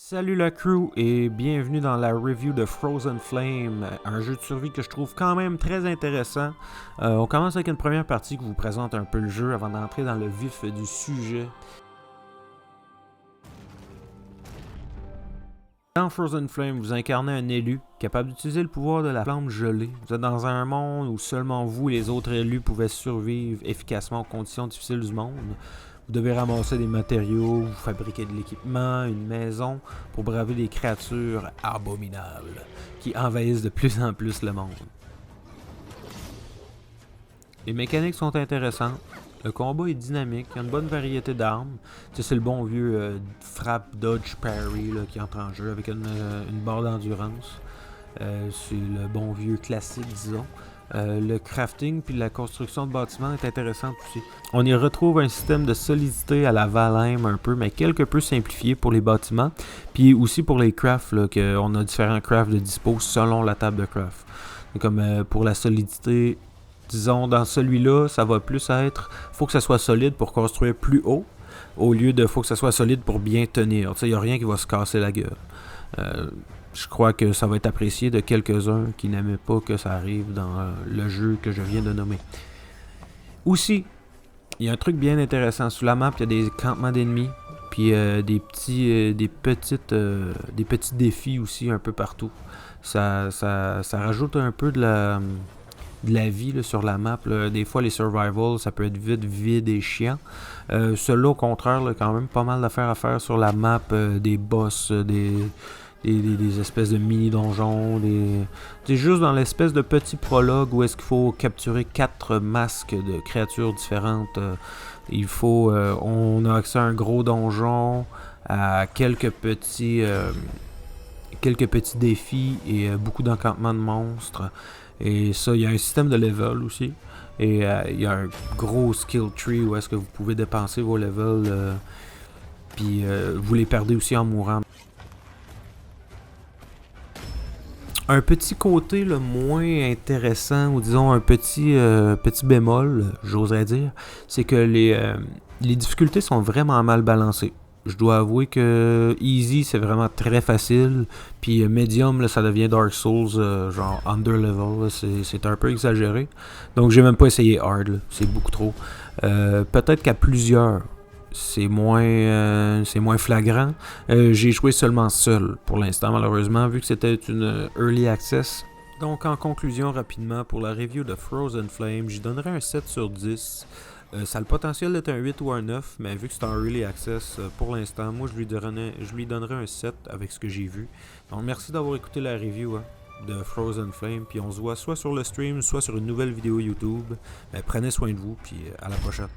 Salut la crew et bienvenue dans la review de Frozen Flame, un jeu de survie que je trouve quand même très intéressant. On commence avec une première partie qui vous présente un peu le jeu avant d'entrer dans le vif du sujet. Dans Frozen Flame, vous incarnez un élu capable d'utiliser le pouvoir de la flamme gelée. Vous êtes dans un monde où seulement vous et les autres élus pouvaient survivre efficacement aux conditions difficiles du monde. Vous devez ramasser des matériaux, vous fabriquer de l'équipement, une maison pour braver des créatures abominables qui envahissent de plus en plus le monde. Les mécaniques sont intéressantes. Le combat est dynamique, il y a une bonne variété d'armes. C'est le bon vieux frappe, dodge, parry là, qui entre en jeu avec une barre d'endurance. C'est le bon vieux classique, disons. Le crafting puis la construction de bâtiments est intéressante aussi. On y retrouve un système de solidité à la Valheim un peu, mais quelque peu simplifié pour les bâtiments. Puis aussi pour les crafts, là, on a différents crafts de dispo selon la table de craft. Comme pour la solidité, disons dans celui-là, ça va plus être, faut que ça soit solide pour construire plus haut, au lieu de faut que ça soit solide pour bien tenir. Il n'y a rien qui va se casser la gueule. Je crois que ça va être apprécié de quelques-uns qui n'aimaient pas que ça arrive dans le jeu que je viens de nommer. Aussi, il y a un truc bien intéressant. Sous la map, il y a des campements d'ennemis, puis des petits défis aussi un peu partout. Ça rajoute un peu de la vie là, sur la map. Là. Des fois, les survivals, ça peut être vite vide et chiant. Ceux-là, au contraire, là, quand même pas mal d'affaires à faire sur la map, des boss, des espèces de mini-donjons. C'est juste dans l'espèce de petit prologue où est-ce qu'il faut capturer 4 masques de créatures différentes. On a accès à un gros donjon, à quelques petits défis et beaucoup d'encampements de monstres. Et ça, il y a un système de level aussi. Et il y a un gros skill tree où est-ce que vous pouvez dépenser vos levels. Puis vous les perdez aussi en mourant. Un petit côté le moins intéressant, ou disons un petit bémol, j'oserais dire, c'est que les difficultés sont vraiment mal balancées. Je dois avouer que Easy, c'est vraiment très facile, puis Medium, là, ça devient Dark Souls, genre Underlevel, là, c'est un peu exagéré. Donc j'ai même pas essayé Hard, là, c'est beaucoup trop. Peut-être qu'à plusieurs, c'est moins flagrant. J'ai joué seulement seul pour l'instant, malheureusement, vu que c'était une early access. Donc, en conclusion, rapidement, pour la review de Frozen Flame, j'y donnerais un 7 sur 10. Ça a le potentiel d'être un 8 ou un 9, mais vu que c'est en early access, pour l'instant, moi, je lui donnerais un 7 avec ce que j'ai vu. Donc, merci d'avoir écouté la review de Frozen Flame, puis on se voit soit sur le stream, soit sur une nouvelle vidéo YouTube. Prenez soin de vous, puis à la prochaine.